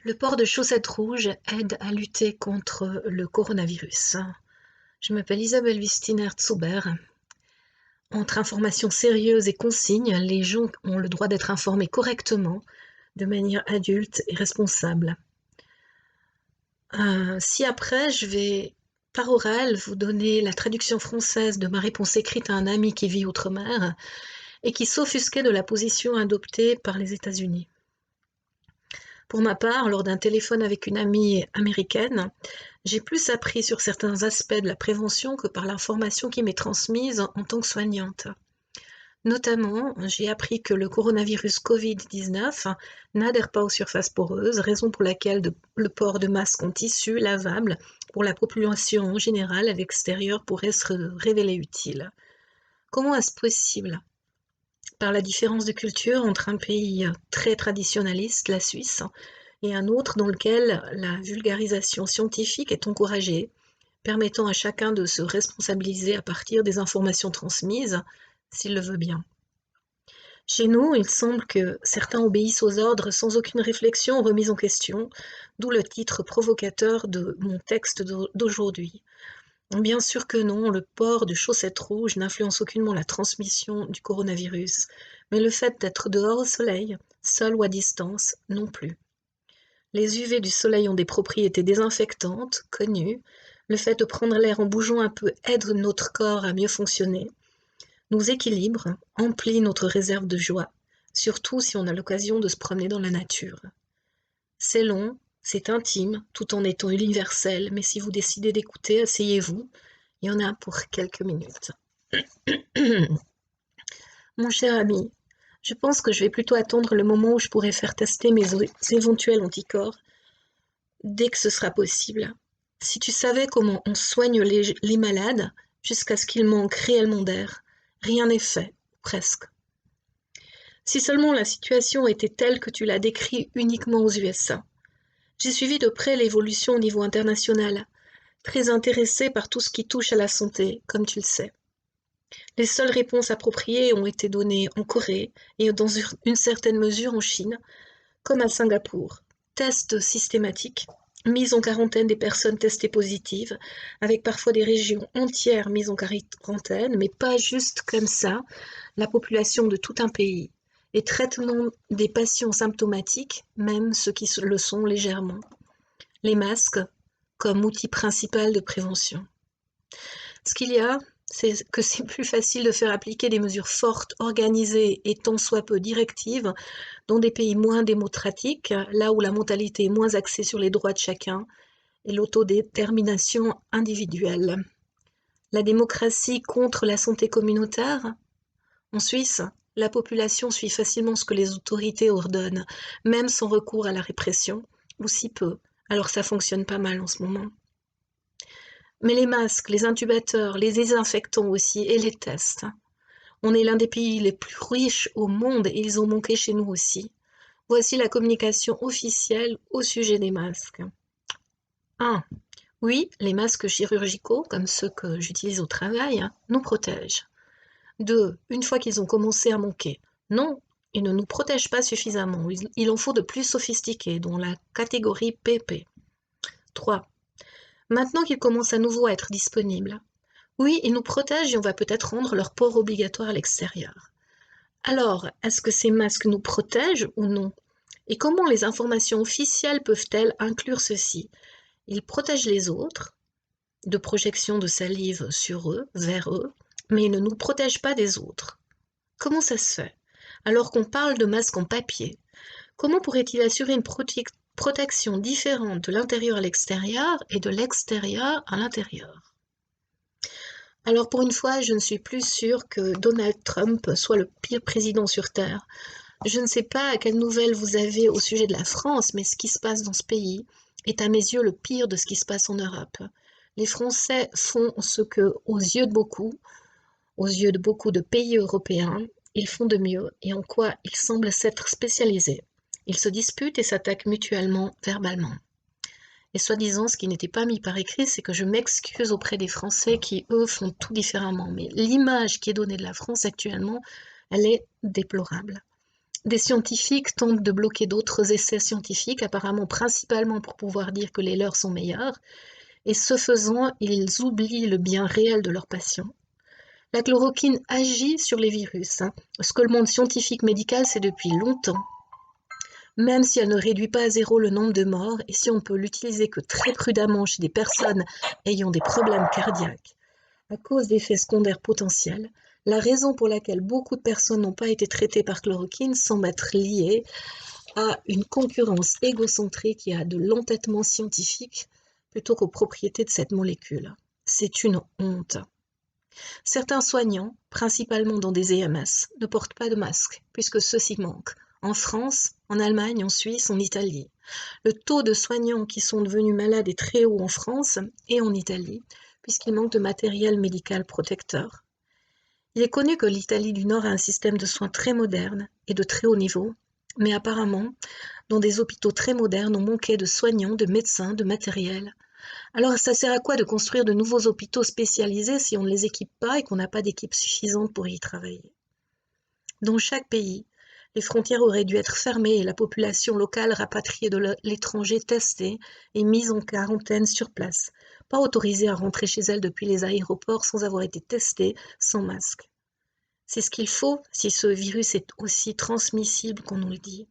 Le port de chaussettes rouges aide à lutter contre le coronavirus. Je m'appelle Isabelle Wistiner-Zuber. Entre informations sérieuses et consignes, les gens ont le droit d'être informés correctement, de manière adulte et responsable. Si après, je vais par oral vous donner la traduction française de ma réponse écrite à un ami qui vit outre-mer et qui s'offusquait de la position adoptée par les États-Unis. Pour ma part, lors d'un téléphone avec une amie américaine, j'ai plus appris sur certains aspects de la prévention que par l'information qui m'est transmise en tant que soignante. Notamment, j'ai appris que le coronavirus Covid-19 n'adhère pas aux surfaces poreuses, raison pour laquelle le port de masques en tissu lavable pour la population en général à l'extérieur pourrait se révéler utile. Comment est-ce possible? Par la différence de culture entre un pays très traditionnaliste, la Suisse, et un autre dans lequel la vulgarisation scientifique est encouragée, permettant à chacun de se responsabiliser à partir des informations transmises, s'il le veut bien. Chez nous, il semble que certains obéissent aux ordres sans aucune réflexion ou remise en question, d'où le titre provocateur de mon texte d'aujourd'hui. Bien sûr que non, le port de chaussettes rouges n'influence aucunement la transmission du coronavirus, mais le fait d'être dehors au soleil, seul ou à distance, non plus. Les UV du soleil ont des propriétés désinfectantes, connues. Le fait de prendre l'air en bougeant un peu aide notre corps à mieux fonctionner, nous équilibre, emplit notre réserve de joie, surtout si on a l'occasion de se promener dans la nature. C'est long, c'est intime, tout en étant universel, mais si vous décidez d'écouter, asseyez-vous. Il y en a pour quelques minutes. Mon cher ami, je pense que je vais plutôt attendre le moment où je pourrai faire tester mes éventuels anticorps dès que ce sera possible. Si tu savais comment on soigne les malades jusqu'à ce qu'ils manquent réellement d'air, rien n'est fait, presque. Si seulement la situation était telle que tu l'as décrite uniquement aux USA. J'ai suivi de près l'évolution au niveau international, très intéressée par tout ce qui touche à la santé, comme tu le sais. Les seules réponses appropriées ont été données en Corée et dans une certaine mesure en Chine, comme à Singapour. Tests systématiques, mise en quarantaine des personnes testées positives, avec parfois des régions entières mises en quarantaine, mais pas juste comme ça, la population de tout un pays, et traitement des patients symptomatiques, même ceux qui le sont légèrement. Les masques comme outil principal de prévention. Ce qu'il y a, c'est que c'est plus facile de faire appliquer des mesures fortes, organisées et tant soit peu directives dans des pays moins démocratiques, là où la mentalité est moins axée sur les droits de chacun et l'autodétermination individuelle. La démocratie contre la santé communautaire. En Suisse, la population suit facilement ce que les autorités ordonnent, même sans recours à la répression, ou si peu. Alors ça fonctionne pas mal en ce moment. Mais les masques, les intubateurs, les désinfectants aussi, et les tests. On est l'un des pays les plus riches au monde et ils ont manqué chez nous aussi. Voici la communication officielle au sujet des masques. 1. Oui, les masques chirurgicaux, comme ceux que j'utilise au travail, nous protègent. 2. Une fois qu'ils ont commencé à manquer. Non, ils ne nous protègent pas suffisamment. Il en faut de plus sophistiqués, dont la catégorie PP. 3. Maintenant qu'ils commencent à nouveau à être disponibles. Oui, ils nous protègent et on va peut-être rendre leur port obligatoire à l'extérieur. Alors, est-ce que ces masques nous protègent ou non? Et comment les informations officielles peuvent-elles inclure ceci? Ils protègent les autres, de projection de salive sur eux, vers eux, mais ils ne nous protègent pas des autres. Comment ça se fait? Alors qu'on parle de masques en papier, comment pourrait-il assurer une protection différente de l'intérieur à l'extérieur et de l'extérieur à l'intérieur? Alors pour une fois, je ne suis plus sûre que Donald Trump soit le pire président sur Terre. Je ne sais pas quelles nouvelles vous avez au sujet de la France, mais ce qui se passe dans ce pays est à mes yeux le pire de ce qui se passe en Europe. Les Français font ce que, aux yeux de beaucoup de pays européens, ils font de mieux et en quoi ils semblent s'être spécialisés. Ils se disputent et s'attaquent mutuellement, verbalement. Et soi-disant, ce qui n'était pas mis par écrit, c'est que je m'excuse auprès des Français qui, eux, font tout différemment. Mais l'image qui est donnée de la France actuellement, elle est déplorable. Des scientifiques tentent de bloquer d'autres essais scientifiques, apparemment principalement pour pouvoir dire que les leurs sont meilleurs, et ce faisant, ils oublient le bien réel de leurs patients. La chloroquine agit sur les virus, hein, ce que le monde scientifique médical sait depuis longtemps, même si elle ne réduit pas à zéro le nombre de morts et si on peut l'utiliser que très prudemment chez des personnes ayant des problèmes cardiaques à cause d'effets secondaires potentiels. La raison pour laquelle beaucoup de personnes n'ont pas été traitées par chloroquine semble être liée à une concurrence égocentrique et à de l'entêtement scientifique plutôt qu'aux propriétés de cette molécule. C'est une honte. Certains soignants, principalement dans des EMS, ne portent pas de masque, puisque ceux-ci manquent. En France, en Allemagne, en Suisse, en Italie. Le taux de soignants qui sont devenus malades est très haut en France et en Italie, puisqu'il manque de matériel médical protecteur. Il est connu que l'Italie du Nord a un système de soins très moderne et de très haut niveau, mais apparemment, dans des hôpitaux très modernes, on manquait de soignants, de médecins, de matériel. Alors, ça sert à quoi de construire de nouveaux hôpitaux spécialisés si on ne les équipe pas et qu'on n'a pas d'équipe suffisante pour y travailler? Dans chaque pays, les frontières auraient dû être fermées et la population locale rapatriée de l'étranger testée et mise en quarantaine sur place, pas autorisée à rentrer chez elle depuis les aéroports sans avoir été testée, sans masque. C'est ce qu'il faut si ce virus est aussi transmissible qu'on nous le dit.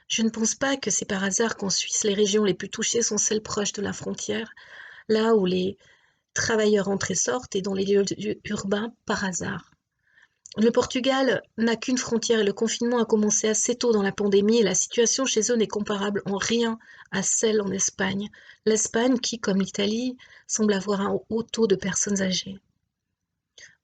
Je ne pense pas que c'est par hasard qu'en Suisse, les régions les plus touchées sont celles proches de la frontière, là où les travailleurs entrent et sortent, et dans les lieux urbains par hasard. Le Portugal n'a qu'une frontière et le confinement a commencé assez tôt dans la pandémie et la situation chez eux n'est comparable en rien à celle en Espagne. L'Espagne qui, comme l'Italie, semble avoir un haut taux de personnes âgées.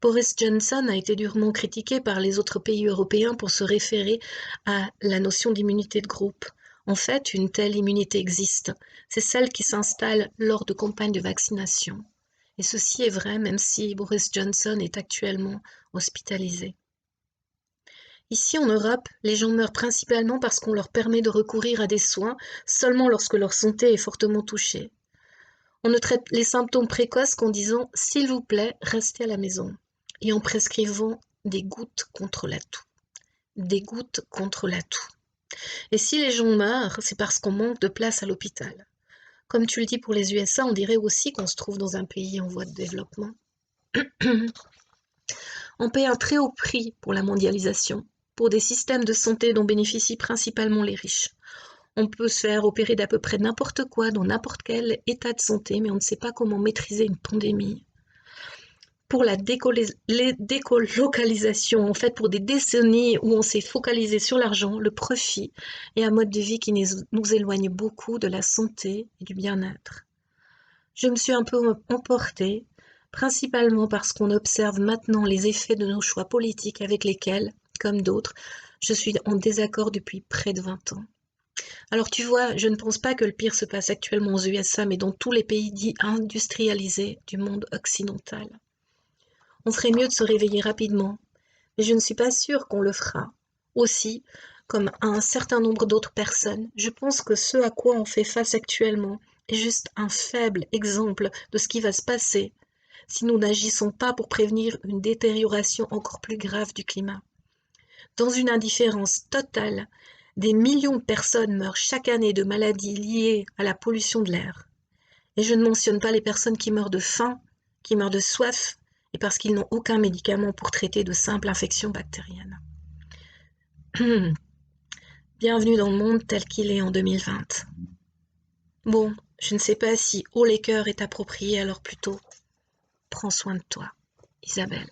Boris Johnson a été durement critiqué par les autres pays européens pour se référer à la notion d'immunité de groupe. En fait, une telle immunité existe. C'est celle qui s'installe lors de campagnes de vaccination. Et ceci est vrai même si Boris Johnson est actuellement hospitalisé. Ici en Europe, les gens meurent principalement parce qu'on leur permet de recourir à des soins seulement lorsque leur santé est fortement touchée. On ne traite les symptômes précoces qu'en disant « s'il vous plaît, restez à la maison » et en prescrivant des gouttes contre la toux. Des gouttes contre la toux. Et si les gens meurent, c'est parce qu'on manque de place à l'hôpital. Comme tu le dis pour les USA, on dirait aussi qu'on se trouve dans un pays en voie de développement. On paie un très haut prix pour la mondialisation, pour des systèmes de santé dont bénéficient principalement les riches. On peut se faire opérer d'à peu près n'importe quoi dans n'importe quel état de santé, mais on ne sait pas comment maîtriser une pandémie. Pour la décolocalisation, en fait, pour des décennies où on s'est focalisé sur l'argent, le profit et un mode de vie qui nous éloigne beaucoup de la santé et du bien-être. Je me suis un peu emportée, principalement parce qu'on observe maintenant les effets de nos choix politiques avec lesquels, comme d'autres, je suis en désaccord depuis près de 20 ans. Alors tu vois, je ne pense pas que le pire se passe actuellement aux USA, mais dans tous les pays dits industrialisés du monde occidental. On ferait mieux de se réveiller rapidement, mais je ne suis pas sûre qu'on le fera. Aussi, comme un certain nombre d'autres personnes, je pense que ce à quoi on fait face actuellement est juste un faible exemple de ce qui va se passer si nous n'agissons pas pour prévenir une détérioration encore plus grave du climat. Dans une indifférence totale, des millions de personnes meurent chaque année de maladies liées à la pollution de l'air. Et je ne mentionne pas les personnes qui meurent de faim, qui meurent de soif, et parce qu'ils n'ont aucun médicament pour traiter de simples infections bactériennes. Bienvenue dans le monde tel qu'il est en 2020. Bon, je ne sais pas si haut les cœurs est approprié, alors plutôt, prends soin de toi, Isabelle.